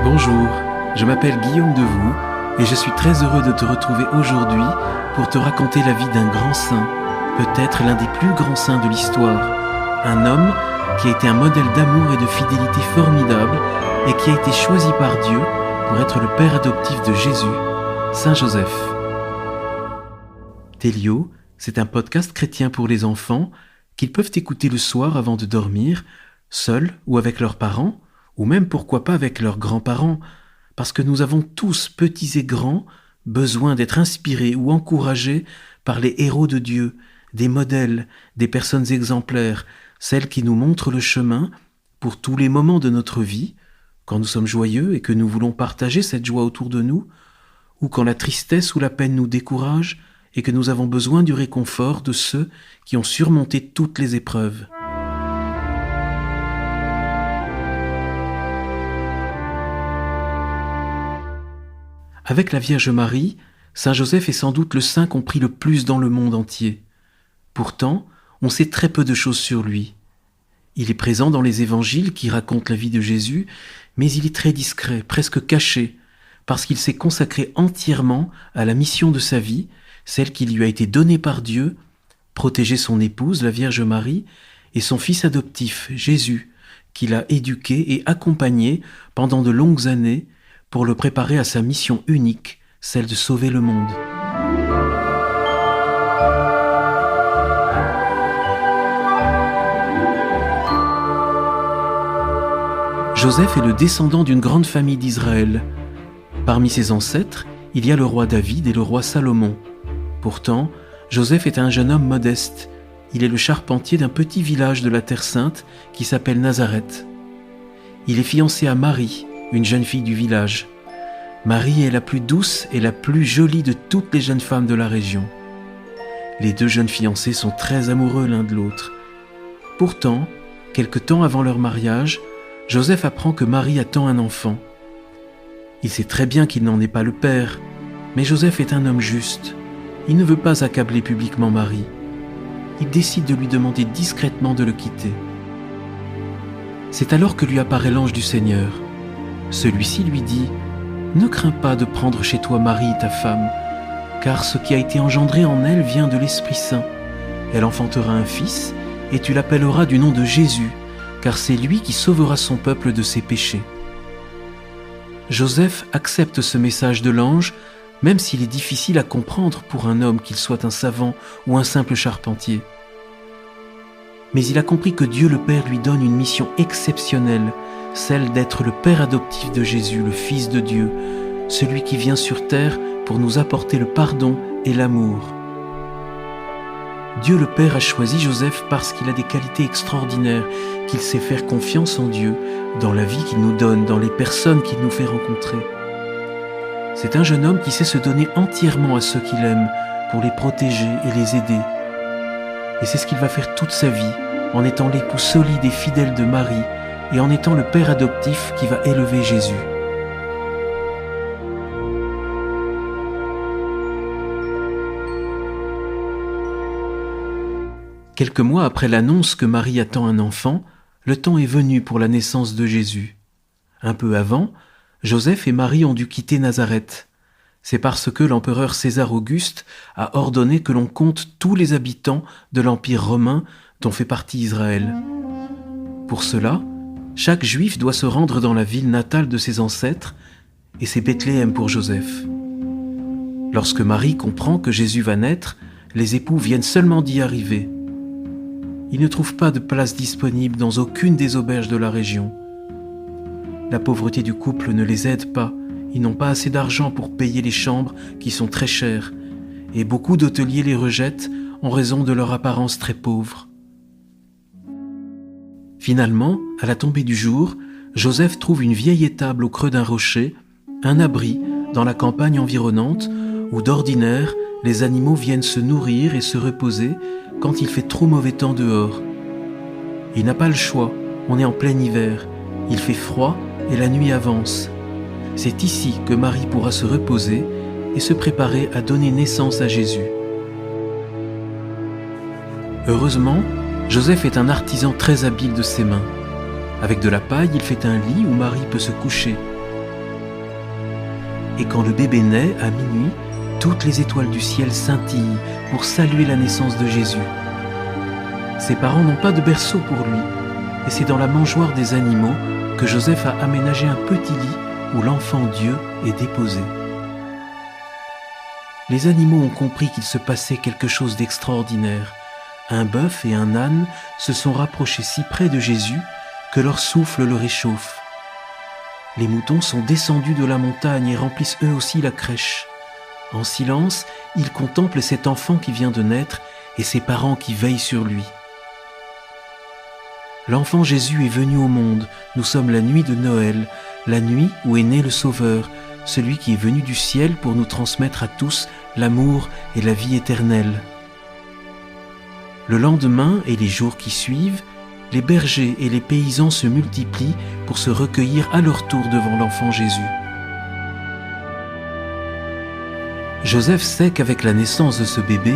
Bonjour, je m'appelle Guillaume Devoux et je suis très heureux de te retrouver aujourd'hui pour te raconter la vie d'un grand saint, peut-être l'un des plus grands saints de l'histoire, un homme qui a été un modèle d'amour et de fidélité formidable et qui a été choisi par Dieu pour être le père adoptif de Jésus, Saint Joseph. Télio, c'est un podcast chrétien pour les enfants qu'ils peuvent écouter le soir avant de dormir, seuls ou avec leurs parents, ou même pourquoi pas avec leurs grands-parents, parce que nous avons tous, petits et grands, besoin d'être inspirés ou encouragés par les héros de Dieu, des modèles, des personnes exemplaires, celles qui nous montrent le chemin pour tous les moments de notre vie, quand nous sommes joyeux et que nous voulons partager cette joie autour de nous, ou quand la tristesse ou la peine nous découragent et que nous avons besoin du réconfort de ceux qui ont surmonté toutes les épreuves. Avec la Vierge Marie, Saint Joseph est sans doute le saint qu'on prie le plus dans le monde entier. Pourtant, on sait très peu de choses sur lui. Il est présent dans les évangiles qui racontent la vie de Jésus, mais il est très discret, presque caché, parce qu'il s'est consacré entièrement à la mission de sa vie, celle qui lui a été donnée par Dieu, protéger son épouse, la Vierge Marie, et son fils adoptif, Jésus, qu'il a éduqué et accompagné pendant de longues années, pour le préparer à sa mission unique, celle de sauver le monde. Joseph est le descendant d'une grande famille d'Israël. Parmi ses ancêtres, il y a le roi David et le roi Salomon. Pourtant, Joseph est un jeune homme modeste. Il est le charpentier d'un petit village de la Terre Sainte qui s'appelle Nazareth. Il est fiancé à Marie, une jeune fille du village. Marie est la plus douce et la plus jolie de toutes les jeunes femmes de la région. Les deux jeunes fiancés sont très amoureux l'un de l'autre. Pourtant, quelque temps avant leur mariage, Joseph apprend que Marie attend un enfant. Il sait très bien qu'il n'en est pas le père, mais Joseph est un homme juste. Il ne veut pas accabler publiquement Marie. Il décide de lui demander discrètement de le quitter. C'est alors que lui apparaît l'ange du Seigneur. Celui-ci lui dit « Ne crains pas de prendre chez toi Marie, ta femme, car ce qui a été engendré en elle vient de l'Esprit Saint. Elle enfantera un fils, et tu l'appelleras du nom de Jésus, car c'est lui qui sauvera son peuple de ses péchés. » Joseph accepte ce message de l'ange, même s'il est difficile à comprendre pour un homme, qu'il soit un savant ou un simple charpentier. Mais il a compris que Dieu le Père lui donne une mission exceptionnelle, celle d'être le père adoptif de Jésus, le Fils de Dieu, celui qui vient sur terre pour nous apporter le pardon et l'amour. Dieu le Père a choisi Joseph parce qu'il a des qualités extraordinaires, qu'il sait faire confiance en Dieu, dans la vie qu'il nous donne, dans les personnes qu'il nous fait rencontrer. C'est un jeune homme qui sait se donner entièrement à ceux qu'il aime, pour les protéger et les aider. Et c'est ce qu'il va faire toute sa vie, en étant l'époux solide et fidèle de Marie, et en étant le père adoptif qui va élever Jésus. Quelques mois après l'annonce que Marie attend un enfant, le temps est venu pour la naissance de Jésus. Un peu avant, Joseph et Marie ont dû quitter Nazareth. C'est parce que l'empereur César Auguste a ordonné que l'on compte tous les habitants de l'Empire romain dont fait partie Israël. Pour cela, chaque juif doit se rendre dans la ville natale de ses ancêtres, et c'est Bethléem pour Joseph. Lorsque Marie comprend que Jésus va naître, les époux viennent seulement d'y arriver. Ils ne trouvent pas de place disponible dans aucune des auberges de la région. La pauvreté du couple ne les aide pas, ils n'ont pas assez d'argent pour payer les chambres qui sont très chères, et beaucoup d'hôteliers les rejettent en raison de leur apparence très pauvre. Finalement, à la tombée du jour, Joseph trouve une vieille étable au creux d'un rocher, un abri dans la campagne environnante où d'ordinaire les animaux viennent se nourrir et se reposer quand il fait trop mauvais temps dehors. Il n'a pas le choix, on est en plein hiver, il fait froid et la nuit avance. C'est ici que Marie pourra se reposer et se préparer à donner naissance à Jésus. Heureusement, Joseph est un artisan très habile de ses mains. Avec de la paille, il fait un lit où Marie peut se coucher. Et quand le bébé naît, à minuit, toutes les étoiles du ciel scintillent pour saluer la naissance de Jésus. Ses parents n'ont pas de berceau pour lui, et c'est dans la mangeoire des animaux que Joseph a aménagé un petit lit où l'enfant Dieu est déposé. Les animaux ont compris qu'il se passait quelque chose d'extraordinaire. Un bœuf et un âne se sont rapprochés si près de Jésus que leur souffle le réchauffe. Les moutons sont descendus de la montagne et remplissent eux aussi la crèche. En silence, ils contemplent cet enfant qui vient de naître et ses parents qui veillent sur lui. L'enfant Jésus est venu au monde. Nous sommes la nuit de Noël, la nuit où est né le Sauveur, celui qui est venu du ciel pour nous transmettre à tous l'amour et la vie éternelle. Le lendemain et les jours qui suivent, les bergers et les paysans se multiplient pour se recueillir à leur tour devant l'enfant Jésus. Joseph sait qu'avec la naissance de ce bébé,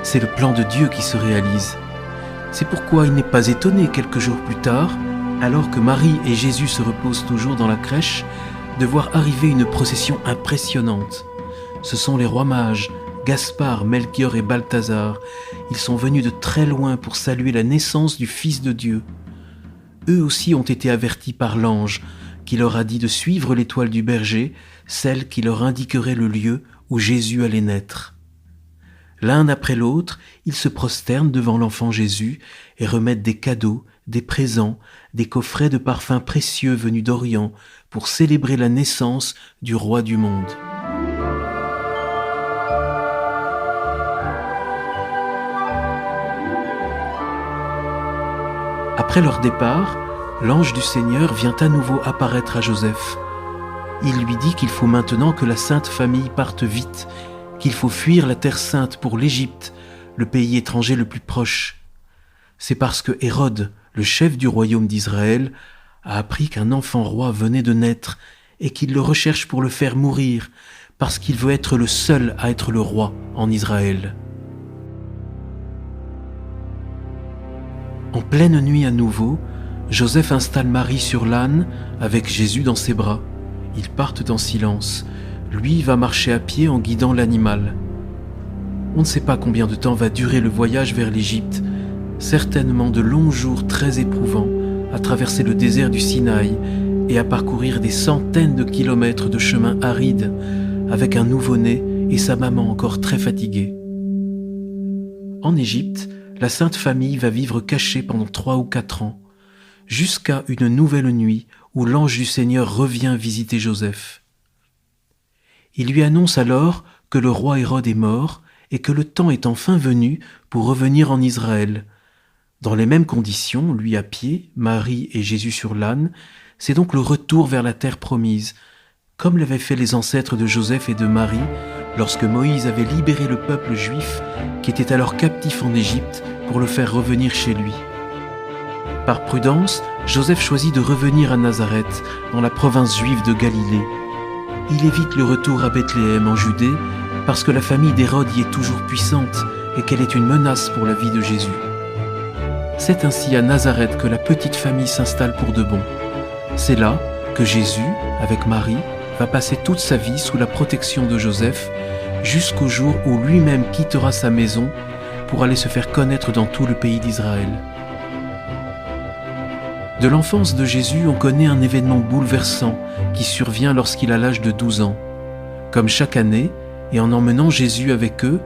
c'est le plan de Dieu qui se réalise. C'est pourquoi il n'est pas étonné quelques jours plus tard, alors que Marie et Jésus se reposent toujours dans la crèche, de voir arriver une procession impressionnante. Ce sont les rois mages, Gaspard, Melchior et Balthazar. Ils sont venus de très loin pour saluer la naissance du Fils de Dieu. Eux aussi ont été avertis par l'ange qui leur a dit de suivre l'étoile du berger, celle qui leur indiquerait le lieu où Jésus allait naître. L'un après l'autre, ils se prosternent devant l'enfant Jésus et remettent des cadeaux, des présents, des coffrets de parfums précieux venus d'Orient pour célébrer la naissance du roi du monde. Après leur départ, l'ange du Seigneur vient à nouveau apparaître à Joseph. Il lui dit qu'il faut maintenant que la Sainte Famille parte vite, qu'il faut fuir la Terre Sainte pour l'Égypte, le pays étranger le plus proche. C'est parce que Hérode, le chef du royaume d'Israël, a appris qu'un enfant roi venait de naître et qu'il le recherche pour le faire mourir, parce qu'il veut être le seul à être le roi en Israël. En pleine nuit à nouveau, Joseph installe Marie sur l'âne avec Jésus dans ses bras. Ils partent en silence. Lui va marcher à pied en guidant l'animal. On ne sait pas combien de temps va durer le voyage vers l'Égypte. Certainement de longs jours très éprouvants à traverser le désert du Sinaï et à parcourir des centaines de kilomètres de chemins arides avec un nouveau-né et sa maman encore très fatiguée. En Égypte, la Sainte Famille va vivre cachée pendant 3 ou 4 ans, jusqu'à une nouvelle nuit où l'ange du Seigneur revient visiter Joseph. Il lui annonce alors que le roi Hérode est mort et que le temps est enfin venu pour revenir en Israël. Dans les mêmes conditions, lui à pied, Marie et Jésus sur l'âne, c'est donc le retour vers la terre promise, comme l'avaient fait les ancêtres de Joseph et de Marie lorsque Moïse avait libéré le peuple juif qui était alors captif en Égypte pour le faire revenir chez lui. Par prudence, Joseph choisit de revenir à Nazareth, dans la province juive de Galilée. Il évite le retour à Bethléem en Judée parce que la famille d'Hérode y est toujours puissante et qu'elle est une menace pour la vie de Jésus. C'est ainsi à Nazareth que la petite famille s'installe pour de bon. C'est là que Jésus, avec Marie, va passer toute sa vie sous la protection de Joseph jusqu'au jour où lui-même quittera sa maison pour aller se faire connaître dans tout le pays d'Israël. De l'enfance de Jésus, on connaît un événement bouleversant qui survient lorsqu'il a l'âge de 12 ans. Comme chaque année, et en emmenant Jésus avec eux,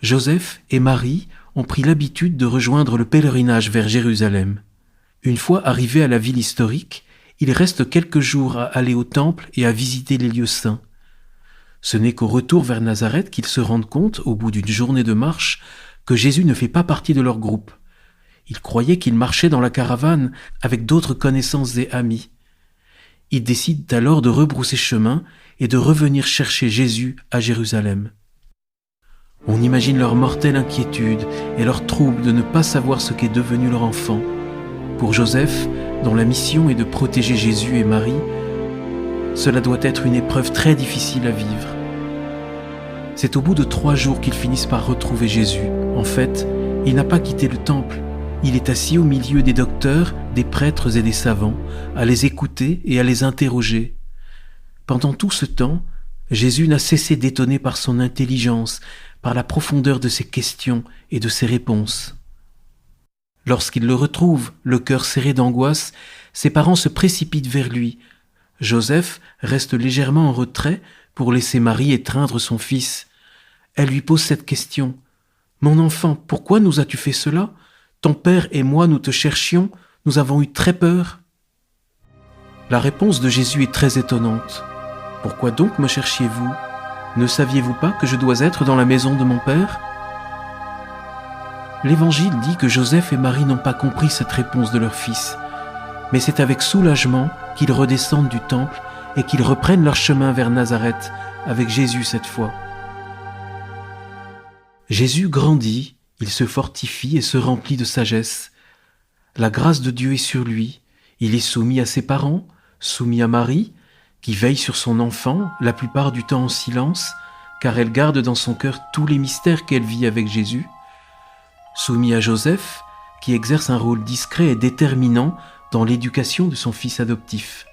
Joseph et Marie ont pris l'habitude de rejoindre le pèlerinage vers Jérusalem. Une fois arrivés à la ville historique, ils restent quelques jours à aller au temple et à visiter les lieux saints. Ce n'est qu'au retour vers Nazareth qu'ils se rendent compte, au bout d'une journée de marche, que Jésus ne fait pas partie de leur groupe. Ils croyaient qu'il marchait dans la caravane avec d'autres connaissances et amis. Ils décident alors de rebrousser chemin et de revenir chercher Jésus à Jérusalem. On imagine leur mortelle inquiétude et leur trouble de ne pas savoir ce qu'est devenu leur enfant. Pour Joseph, dont la mission est de protéger Jésus et Marie, cela doit être une épreuve très difficile à vivre. C'est au bout de 3 jours qu'ils finissent par retrouver Jésus. En fait, il n'a pas quitté le temple. Il est assis au milieu des docteurs, des prêtres et des savants, à les écouter et à les interroger. Pendant tout ce temps, Jésus n'a cessé d'étonner par son intelligence, par la profondeur de ses questions et de ses réponses. Lorsqu'il le retrouve, le cœur serré d'angoisse, ses parents se précipitent vers lui. Joseph reste légèrement en retrait pour laisser Marie étreindre son fils. Elle lui pose cette question. « Mon enfant, pourquoi nous as-tu fait cela ? Ton père et moi, nous te cherchions, nous avons eu très peur. » La réponse de Jésus est très étonnante. « Pourquoi donc me cherchiez-vous ? Ne saviez-vous pas que je dois être dans la maison de mon père ?» L'Évangile dit que Joseph et Marie n'ont pas compris cette réponse de leur fils, mais c'est avec soulagement qu'ils redescendent du temple et qu'ils reprennent leur chemin vers Nazareth, avec Jésus cette fois. Jésus grandit, il se fortifie et se remplit de sagesse. La grâce de Dieu est sur lui, il est soumis à ses parents, soumis à Marie, qui veille sur son enfant, la plupart du temps en silence, car elle garde dans son cœur tous les mystères qu'elle vit avec Jésus, soumis à Joseph, qui exerce un rôle discret et déterminant dans l'éducation de son fils adoptif.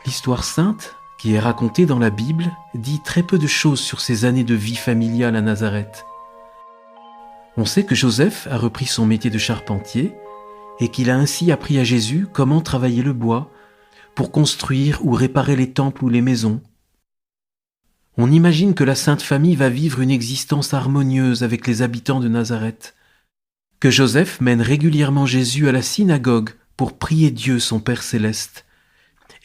L'histoire sainte, qui est racontée dans la Bible, dit très peu de choses sur ses années de vie familiale à Nazareth. On sait que Joseph a repris son métier de charpentier et qu'il a ainsi appris à Jésus comment travailler le bois pour construire ou réparer les temples ou les maisons. On imagine que la Sainte Famille va vivre une existence harmonieuse avec les habitants de Nazareth, que Joseph mène régulièrement Jésus à la synagogue pour prier Dieu son Père céleste,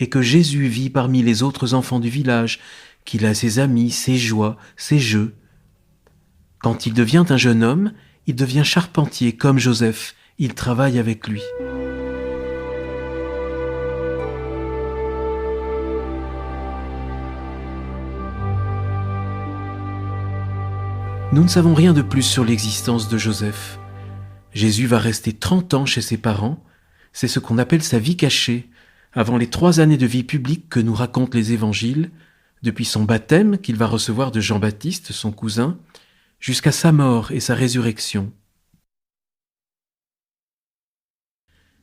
et que Jésus vit parmi les autres enfants du village, qu'il a ses amis, ses joies, ses jeux. Quand il devient un jeune homme, il devient charpentier comme Joseph, il travaille avec lui. Nous ne savons rien de plus sur l'existence de Joseph. Jésus va rester 30 ans chez ses parents, c'est ce qu'on appelle sa vie cachée, avant les 3 années de vie publique que nous racontent les évangiles, depuis son baptême qu'il va recevoir de Jean-Baptiste, son cousin, jusqu'à sa mort et sa résurrection.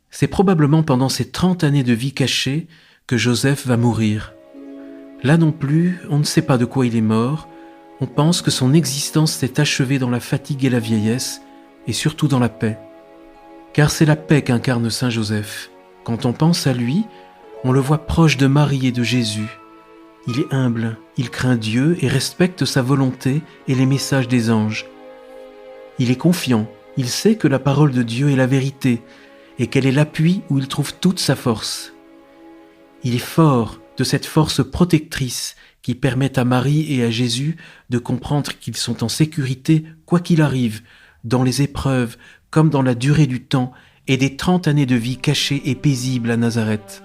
C'est probablement pendant ces 30 années de vie cachée que Joseph va mourir. Là non plus, on ne sait pas de quoi il est mort, on pense que son existence s'est achevée dans la fatigue et la vieillesse, et surtout dans la paix. Car c'est la paix qu'incarne Saint Joseph. Quand on pense à lui, on le voit proche de Marie et de Jésus. Il est humble, il craint Dieu et respecte sa volonté et les messages des anges. Il est confiant, il sait que la parole de Dieu est la vérité et qu'elle est l'appui où il trouve toute sa force. Il est fort de cette force protectrice qui permet à Marie et à Jésus de comprendre qu'ils sont en sécurité quoi qu'il arrive, dans les épreuves comme dans la durée du temps et des 30 années de vie cachée et paisible à Nazareth.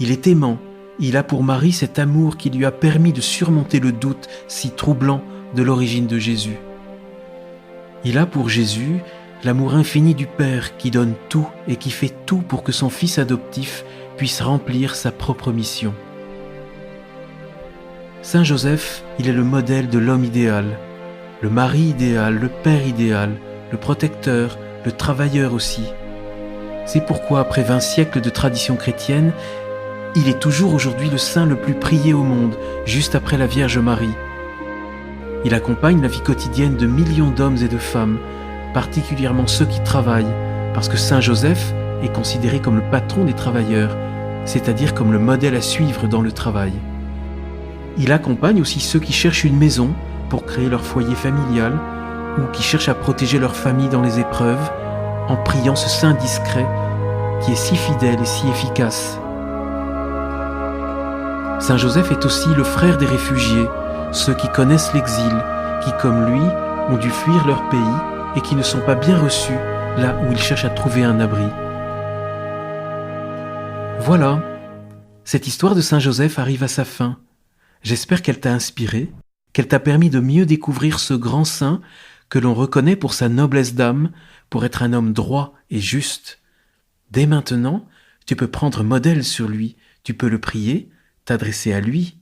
Il est aimant, il a pour Marie cet amour qui lui a permis de surmonter le doute si troublant de l'origine de Jésus. Il a pour Jésus l'amour infini du Père qui donne tout et qui fait tout pour que son fils adoptif puisse remplir sa propre mission. Saint Joseph, il est le modèle de l'homme idéal, le mari idéal, le père idéal, le protecteur, le travailleur aussi. C'est pourquoi, après 20 siècles de tradition chrétienne, il est toujours aujourd'hui le saint le plus prié au monde, juste après la Vierge Marie. Il accompagne la vie quotidienne de millions d'hommes et de femmes, particulièrement ceux qui travaillent, parce que Saint Joseph est considéré comme le patron des travailleurs, c'est-à-dire comme le modèle à suivre dans le travail. Il accompagne aussi ceux qui cherchent une maison pour créer leur foyer familial ou qui cherchent à protéger leur famille dans les épreuves en priant ce saint discret qui est si fidèle et si efficace. Saint Joseph est aussi le frère des réfugiés, ceux qui connaissent l'exil, qui comme lui ont dû fuir leur pays et qui ne sont pas bien reçus là où ils cherchent à trouver un abri. Voilà, cette histoire de Saint Joseph arrive à sa fin. J'espère qu'elle t'a inspiré, qu'elle t'a permis de mieux découvrir ce grand saint que l'on reconnaît pour sa noblesse d'âme, pour être un homme droit et juste. Dès maintenant, tu peux prendre modèle sur lui, tu peux le prier, t'adresser à lui.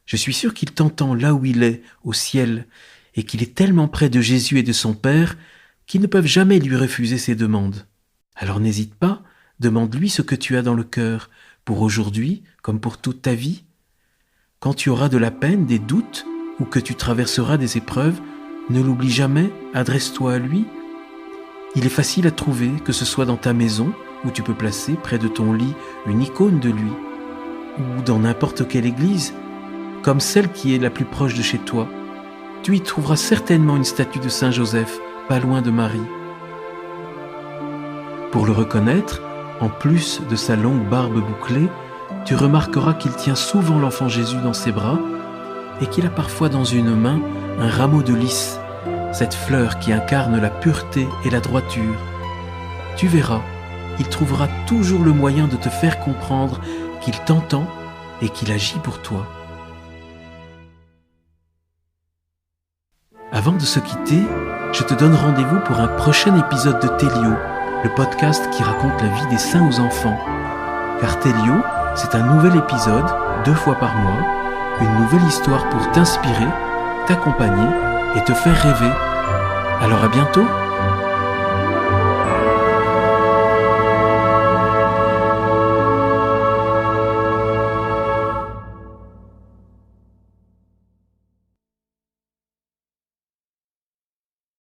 Je suis sûr qu'il t'entend là où il est, au ciel, et qu'il est tellement près de Jésus et de son Père qu'ils ne peuvent jamais lui refuser ses demandes. Alors n'hésite pas, demande-lui ce que tu as dans le cœur, pour aujourd'hui comme pour toute ta vie. Quand tu auras de la peine, des doutes, ou que tu traverseras des épreuves, ne l'oublie jamais, adresse-toi à lui. Il est facile à trouver, que ce soit dans ta maison, où tu peux placer près de ton lit une icône de lui, ou dans n'importe quelle église, comme celle qui est la plus proche de chez toi. Tu y trouveras certainement une statue de Saint Joseph, pas loin de Marie. Pour le reconnaître, en plus de sa longue barbe bouclée, tu remarqueras qu'il tient souvent l'enfant Jésus dans ses bras et qu'il a parfois dans une main un rameau de lys, cette fleur qui incarne la pureté et la droiture. Tu verras, il trouvera toujours le moyen de te faire comprendre qu'il t'entend et qu'il agit pour toi. Avant de se quitter, je te donne rendez-vous pour un prochain épisode de Télio, le podcast qui raconte la vie des saints aux enfants. Car Télio, c'est un nouvel épisode, 2 fois par mois, une nouvelle histoire pour t'inspirer, t'accompagner et te faire rêver. Alors à bientôt!